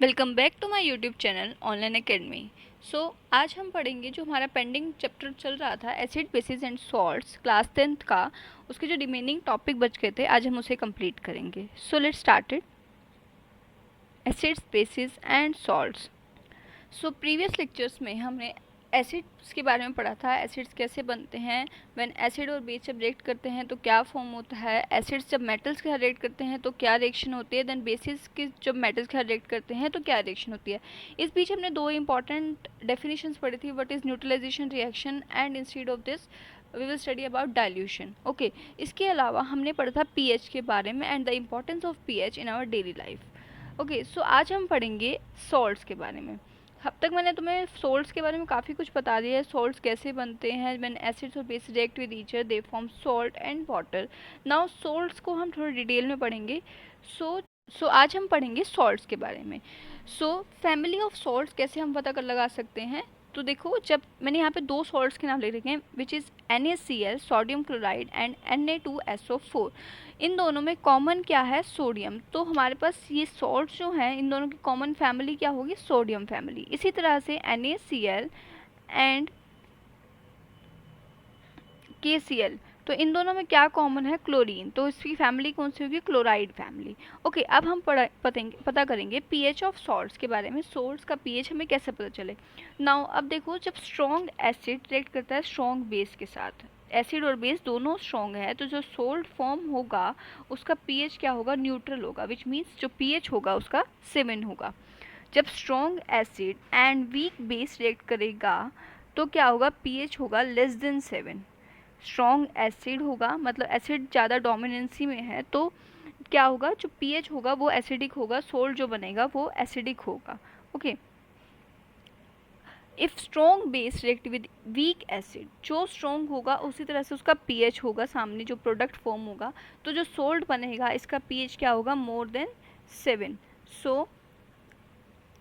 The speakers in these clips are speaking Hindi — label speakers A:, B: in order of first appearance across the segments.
A: Welcome back to my YouTube channel online academy. आज हम पढ़ेंगे जो हमारा पेंडिंग चैप्टर चल रहा था acid basis and salts class 10th का। उसके जो रिमेनिंग टॉपिक बच गए थे आज हम उसे कंप्लीट करेंगे। So let's started acids bases and salts. Previous lectures में हमने एसिड्स के बारे में पढ़ा था, एसिड्स कैसे बनते हैं, व्हेन एसिड और बेस जब रिएक्ट करते हैं तो क्या फॉर्म होता है, एसिड्स जब मेटल्स के साथ रिएक्ट करते हैं तो क्या रिएक्शन होती है, देन बेसिस के जब मेटल्स के साथ रिएक्ट करते हैं तो क्या रिएक्शन होती है। इस बीच हमने दो इंपॉर्टेंट डेफिनेशंस पढ़ी थी, what is neutralization reaction and instead of this we will study about dilution. Okay, इसके अलावा हमने पढ़ा था पीएच के बारे में and the importance of pH in our daily life. Okay, so आज हम पढ़ेंगे सॉल्ट्स के बारे में। अब तक मैंने तुम्हें सोल्ट्स के बारे में काफ़ी कुछ बता दिया है, सोल्ट्स कैसे बनते हैं, व्हेन एसिड्स और base react with each other they form salt and water. Now salts को हम थोड़ा डिटेल में पढ़ेंगे। सो आज हम पढ़ेंगे सॉल्ट्स के बारे में। फैमिली ऑफ सॉल्ट्स कैसे हम पता कर लगा सकते हैं, तो देखो, जब मैंने यहाँ पे दो सॉल्ट्स के नाम ले रखे हैं which is NaCl sodium chloride and Na2SO4। इन दोनों में कॉमन क्या है, सोडियम। तो हमारे पास ये सॉल्ट जो हैं इन दोनों की कॉमन फैमिली क्या होगी, सोडियम फैमिली। इसी तरह से NaCl एंड KCl, तो इन दोनों में क्या कॉमन है, क्लोरीन। तो इसकी फैमिली कौन सी होगी, क्लोराइड फैमिली। ओके, अब हम पता करेंगे पीएच ऑफ सॉल्ट्स के बारे में। सॉल्ट्स का पीएच हमें कैसे पता चले। नाउ अब देखो, जब स्ट्रॉन्ग एसिड रिएक्ट करता है स्ट्रॉन्ग बेस के साथ, एसिड और बेस दोनों स्ट्रॉन्ग है, तो जो सोल्ट फॉर्म होगा उसका पीएच क्या होगा, न्यूट्रल होगा, विच मीन्स जो पीएच होगा उसका 7 होगा। जब strong acid and weak base react करेगा तो क्या होगा, पीएच होगा लेस देन 7। स्ट्रॉन्ग एसिड होगा, मतलब एसिड ज़्यादा डोमिनेंसी में है, तो क्या होगा, जो पीएच होगा वो एसिडिक होगा, सोल्ट जो बनेगा वो एसिडिक होगा। Okay, if strong base react with weak acid, जो स्ट्रॉन्ग होगा उसी तरह से उसका पीएच होगा, सामने जो प्रोडक्ट फॉर्म होगा, तो जो सोल्ट बनेगा इसका पीएच क्या होगा, मोर देन 7। सो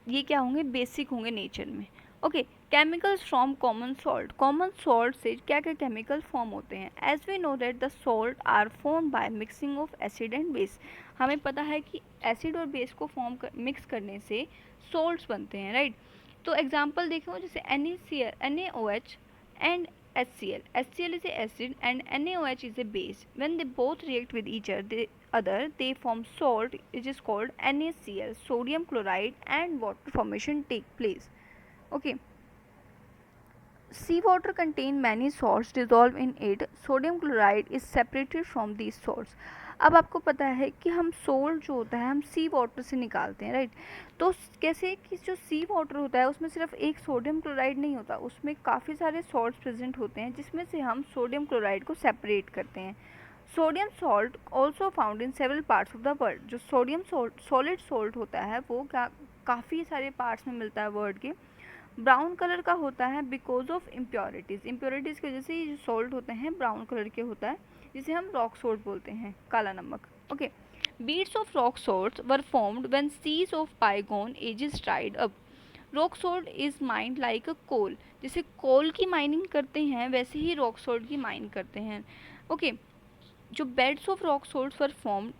A: ये क्या होंगे, बेसिक होंगे नेचर में। Okay, chemicals from common salt, common salt से क्या क्या केमिकल फॉर्म होते हैं। As we know that the salt are form by mixing of acid and base. हमें पता है कि एसिड और बेस को मिक्स करने से सॉल्ट्स बनते हैं, राइट। तो एग्जांपल देखो, जैसे NaOH and HCl, HCl is a acid and NaOH is a base. When they both react with each other they form salt, which is called NaCl, sodium chloride, and water formation take place. Okay, seawater contain many salts dissolved in it. Sodium chloride is separated from these salts. अब आपको पता है कि हम सोल्ट जो होता है हम सी वाटर से निकालते हैं, राइट। तो कैसे कि जो सी वाटर होता है उसमें सिर्फ एक सोडियम क्लोराइड नहीं होता, उसमें काफ़ी सारे सॉल्ट्स प्रेजेंट होते हैं जिसमें से हम सोडियम क्लोराइड को सेपरेट करते हैं। Sodium salt also found in several parts of the world. जो सोडियम सॉलिड सॉल्ट होता है वो काफ़ी सारे पार्ट्स में मिलता है वर्ल्ड के। ब्राउन कलर का होता है बिकॉज ऑफ इम्प्योरिटीज़, इम्प्योरिटीज़ की वजह से ये जो सॉल्ट होते हैं ब्राउन कलर के होता है, जिसे हम रॉक सॉल्ट बोलते हैं, काला नमक। Okay, beads of rock salts were formed when seas of bygone ages dried up. Rock salt is mined like a coal, जैसे कोल की माइनिंग करते हैं वैसे ही रॉक सॉल्ट की माइन करते हैं। ओके, जो beds of rock salts were formed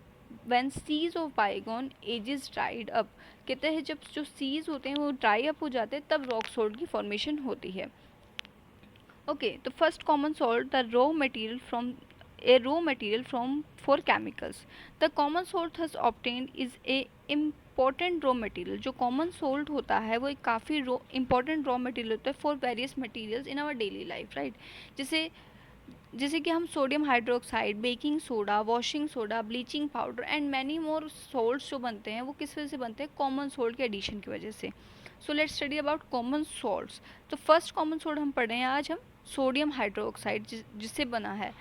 A: when seas of bygone ages dried up, कहते हैं जब जो सीज होते हैं वो ड्राई अप हो जाते हैं तब रॉक सॉल्ट की फॉर्मेशन होती है। ओके, तो first common salt the raw material from a raw material from for chemicals. The common salt has obtained is a important raw material. जो common salt होता है वो एक काफ़ी important raw material होता है for various materials in our daily life, right। जैसे कि हम sodium hydroxide, baking soda, washing soda, bleaching powder and many more salts जो बनते हैं वो किस वजह से बनते हैं, कॉमन सॉल्ट के एडिशन की वजह से। So let's study about common salts. तो फर्स्ट कॉमन सॉल्ट हम पढ़ रहे हैं आज हम, सोडियम हाइड्रोक्साइड, जिससे बना है।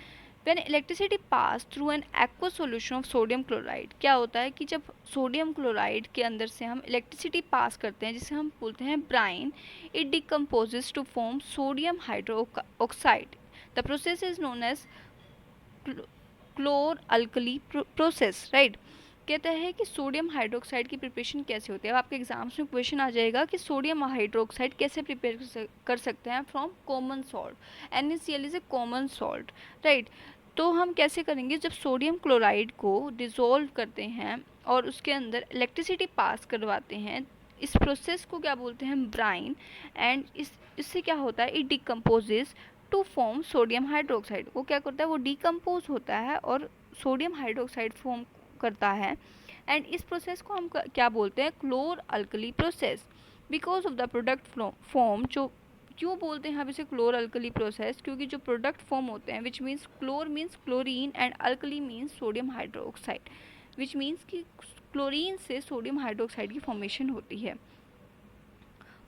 A: When electricity pass through an aqueous solution of sodium chloride, क्या होता है कि जब सोडियम क्लोराइड के अंदर से हम इलेक्ट्रिसिटी पास करते हैं जिसे हम बोलते हैं brine, it decomposes to form sodium hydroxide. The process is known as chlor alkali process, right. कहता है कि सोडियम हाइड्रोक्साइड की प्रिपरेशन कैसे होती है। अब आपके एग्जाम्स में क्वेश्चन आ जाएगा कि सोडियम हाइड्रोक्साइड कैसे प्रिपेयर कर सकते हैं from common salt. NaCl is a common salt, right. तो हम कैसे करेंगे, जब सोडियम क्लोराइड को डिज़ोल्व करते हैं और उसके अंदर इलेक्ट्रिसिटी पास करवाते हैं इस प्रोसेस को क्या बोलते हैं, ब्राइन। एंड इससे क्या होता है, it decomposes to form sodium hydroxide. वो क्या करता है, वो डिकम्पोज होता है और सोडियम हाइड्रोक्साइड फॉर्म करता है। एंड इस प्रोसेस को हम क्या बोलते हैं, क्लोर alkali process. Because of the product form, जो क्यों बोलते हैं हम इसे क्लोर अल्कली प्रोसेस, क्योंकि जो प्रोडक्ट फॉर्म होते हैं, which means chlor means chlorine and alkali means sodium hydroxide, which means कि क्लोरीन से सोडियम हाइड्रोक्साइड की फॉर्मेशन होती है।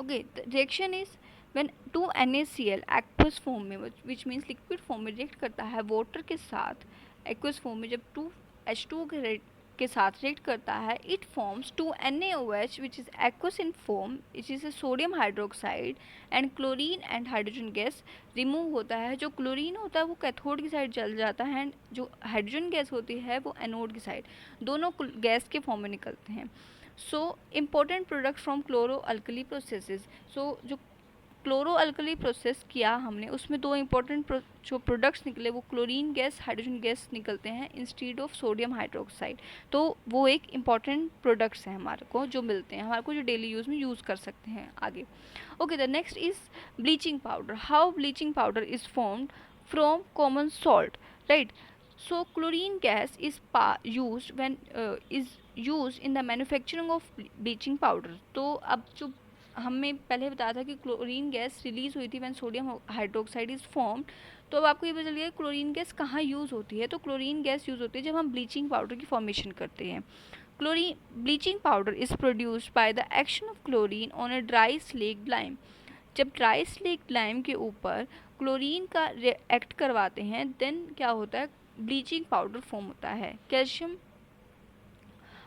A: Okay, the reaction is when 2NaCl aqueous form में, विच मीन्स लिक्विड फॉर्म में रिएक्ट करता है वाटर के साथ। एक्वस फॉर्म में जब 2H2 के साथ रिएक्ट करता है, it forms 2NaOH which is aqueous in form, which is a sodium hydroxide. And chlorine and hydrogen gas remove होता है। जो क्लोरीन होता है वो कैथोड की साइड चल जाता है, एंड जो हाइड्रोजन गैस होती है वो एनोड की साइड, दोनों गैस के फॉर्म में निकलते हैं। So important product from chloro alkali processes. So जो क्लोरो अल्कली प्रोसेस किया हमने, उसमें दो इम्पोर्टेंट जो प्रोडक्ट्स निकले वो क्लोरीन गैस, हाइड्रोजन गैस निकलते हैं इंस्टीड ऑफ सोडियम हाइड्रोक्साइड। तो वो एक इम्पॉर्टेंट प्रोडक्ट्स हैं हमारे को जो मिलते हैं, हमारे को जो डेली यूज़ में यूज़ कर सकते हैं आगे। Okay, the next is bleaching powder. How bleaching powder is formed from common salt, right. So chlorine gas is used in the manufacturing of bleaching powder. तो अब जो हमें पहले बताया था कि क्लोरीन गैस रिलीज हुई थी when sodium hydroxide is form, तो अब आपको ये पता चल गया क्लोरीन गैस कहाँ यूज़ होती है। तो क्लोरीन गैस यूज़ होती है जब हम ब्लीचिंग पाउडर की फॉर्मेशन करते हैं। Bleaching powder is produced by the action of chlorine on a dry slaked lime. जब ड्राई स्लेक्ड लाइम के ऊपर क्लोरीन का रिएक्ट करवाते हैं, देन क्या होता है, ब्लीचिंग पाउडर फॉर्म होता है। Calcium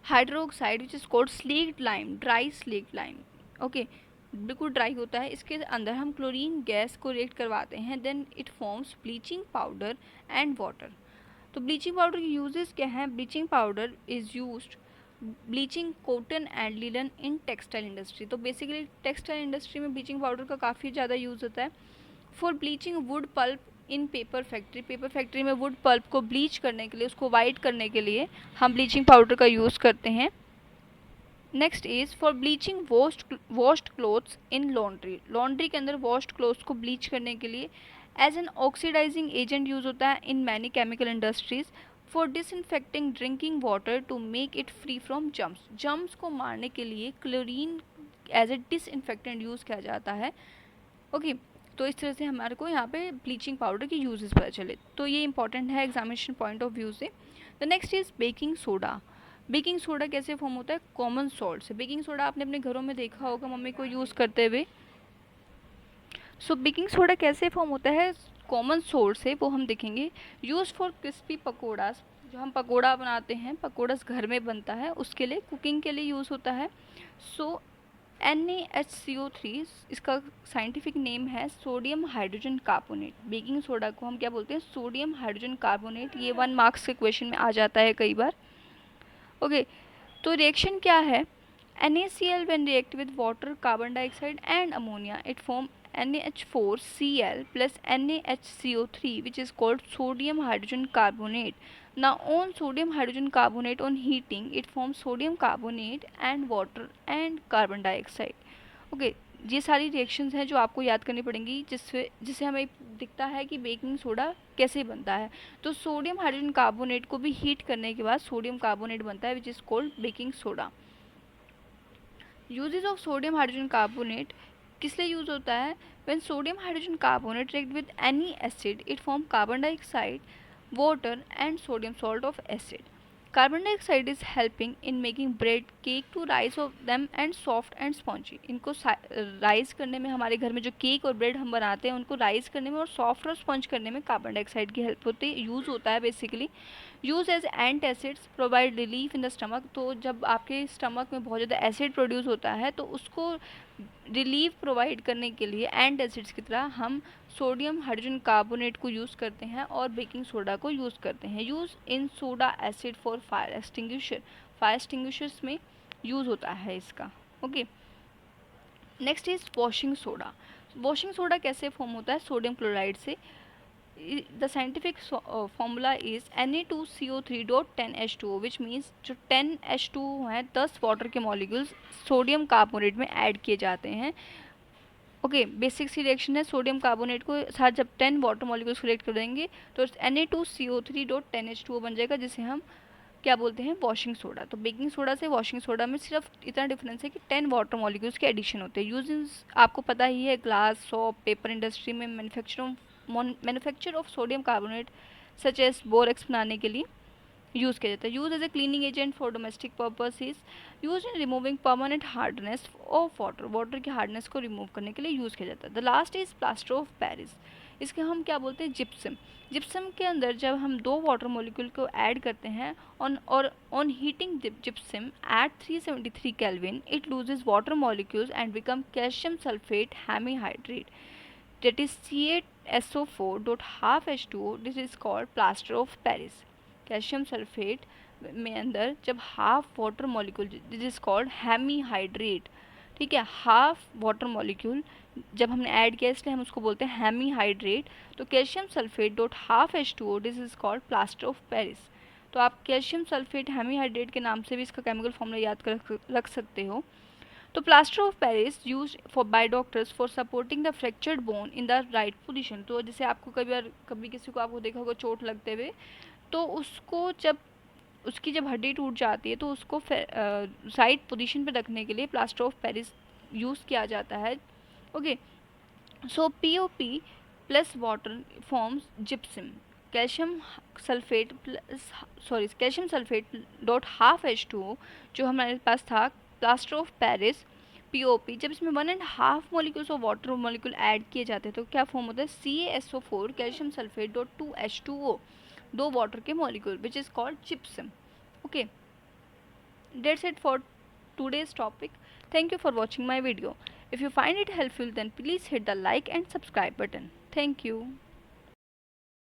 A: hydroxide which is called slaked lime, dry slaked lime, okay, बिल्कुल ड्राई होता है। इसके अंदर हम क्लोरीन गैस को रिएक्ट करवाते हैं, then it forms bleaching powder and water. तो ब्लीचिंग पाउडर की यूजेस क्या हैं, bleaching powder is used bleaching cotton and linen in textile industry. तो बेसिकली टेक्सटाइल इंडस्ट्री में ब्लीचिंग पाउडर का काफ़ी ज़्यादा यूज़ होता है। For bleaching wood pulp in paper factory, paper factory में वुड पल्प को ब्लीच करने के लिए, उसको वाइट करने के लिए हम ब्लीचिंग पाउडर का यूज़ करते हैं। Next is for bleaching washed clothes in laundry, laundry के अंदर वॉश्ड क्लोथ्स को ब्लीच करने के लिए as an oxidising agent use होता है in many chemical industries. For disinfecting drinking water to make it free from germs, germs को मारने के लिए chlorine as a disinfectant use किया जाता है। ओके, तो इस तरह से हमारे को यहाँ पे ब्लीचिंग पाउडर की यूजेस पता चले, तो ये इंपॉर्टेंट है एग्जामिनेशन पॉइंट ऑफ व्यू से। The next is baking soda. Baking soda कैसे फॉर्म होता है, कॉमन सॉल्ट से। बेकिंग सोडा आपने अपने घरों में देखा होगा मम्मी को यूज़ करते हुए। सो बेकिंग सोडा कैसे फॉर्म होता है, कॉमन सोर्स से, वो हम देखेंगे। यूज फॉर क्रिस्पी पकौड़ास, जो हम पकौड़ा बनाते हैं, पकौड़ास घर में बनता है, उसके लिए, कुकिंग के लिए यूज़ होता है। सो NaHCO3 इसका साइंटिफिक नेम है sodium hydrogen carbonate. Baking soda को हम क्या बोलते हैं, सोडियम हाइड्रोजन कार्बोनेट। ये 1 मार्क्स के क्वेश्चन में आ जाता है कई बार। ओके, तो रिएक्शन क्या है, NaCl when react with water, carbon dioxide and ammonia, it form NaH4Cl plus NaHCO3 which is called sodium hydrogen carbonate. Now on sodium hydrogen carbonate on heating, it forms sodium carbonate and water and carbon dioxide. Okay, ये सारी रिएक्शंस हैं जो आपको याद करनी पड़ेंगी, जिससे हमें दिखता है कि बेकिंग सोडा कैसे बनता है। तो सोडियम हाइड्रोजन कार्बोनेट को भी हीट करने के बाद सोडियम कार्बोनेट बनता है which is called baking soda. Uses of sodium hydrogen carbonate किस लिए यूज़ होता है, when sodium hydrogen carbonate react with any acid it form carbon dioxide, water and sodium salt of acid. Carbon dioxide is helping in making bread cake to rise of them and soft and spongy. इनको राइज करने में, हमारे घर में जो केक और ब्रेड हम बनाते हैं उनको राइज करने में और सॉफ्ट और स्पंज करने में कार्बन डाइऑक्साइड की हेल्प होती है, यूज़ होता है basically. Use as antacids provide relief in the stomach. तो जब आपके स्टमक में बहुत ज़्यादा एसिड प्रोड्यूस होता है तो उसको रिलीफ प्रोवाइड करने के लिए एंट एसिड्स की तरह हम सोडियम हाइड्रोजन कार्बोनेट को यूज़ करते हैं और बेकिंग सोडा को यूज़ करते हैं। Use in soda acid for fire extinguisher, fire extinguishers में यूज़ होता है इसका। Okay, next is washing soda. Washing soda कैसे फॉर्म होता है, सोडियम क्लोराइड से। the scientific formula is Na2CO3.10H2O, which means जो 10H2O है 10 वाटर के मॉलिक्यूल्स सोडियम कार्बोनेट में ऐड किए जाते हैं। ओके, बेसिक सी रिएक्शन है, सोडियम कार्बोनेट को साथ जब 10 वाटर मॉलिक्यूल्स रिएक्ट कर देंगे तो Na2CO3.10H2O बन जाएगा, जिसे हम क्या बोलते हैं, वॉशिंग सोडा। तो बेकिंग सोडा से वॉशिंग सोडा में सिर्फ इतना डिफरेंस है कि 10 वाटर मॉलिक्यूल्स के एडिशन होते हैं। यूज आपको पता ही है, ग्लास, सॉप, पेपर इंडस्ट्री में manufacture of sodium carbonate such as borax बनाने के लिए यूज़ किया जाता है। Use as a cleaning agent for domestic purpose is use in removing permanent hardness of water, water की हार्डनेस को रिमूव करने के लिए यूज़ किया जाता है। The last is plaster of Paris, इसके हम क्या बोलते हैं, जिप्सम। जिप्सम के अंदर जब हम 2 वाटर मॉलिक्यूल को ऐड करते हैं on heating gypsum at 373 kelvin, it loses water molecules and become calcium sulphate hemihydrate, that is CaSO4.12H2O. This is called plaster of Paris. Calcium sulphate में अंदर जब half water molecule, this is called hemihydrate, ठीक है, हाफ वाटर मॉलिक्यूल जब हमने ऐड किया इसलिए हम उसको बोलते हैं हेमीहाइड्रेट। तो calcium sulphate dot half H2O, this is called plaster of Paris. तो आप कैल्शियम सल्फेट हेमीहाइड्रेट के नाम से भी इसका केमिकल फॉर्मूला याद कर रख सकते हो। तो plaster of Paris use for bye doctors for supporting the fractured bone in the right position. तो जैसे आपको कभी किसी को आपको देखा होगा चोट लगते हुए, तो उसको जब उसकी जब हड्डी टूट जाती है तो उसको राइट पोजीशन पे रखने के लिए प्लास्टर ऑफ पेरिस यूज़ किया जाता है। ओके, सो POP plus water forms gypsum. Calcium sulphate plus calcium sulphate dot half H2O जो हमारे पास था, प्लास्टर ऑफ पेरिस POP, जब इसमें 1.5 molecules of water molecule add किए जाते हैं तो क्या फॉर्म होता है, CaSO4 calcium sulphate dot 2H2O, 2 water के molecule, which is called gypsum. Okay, that's it for today's topic. Thank you for watching my video. If you find it helpful, then please hit the like and subscribe button. Thank you.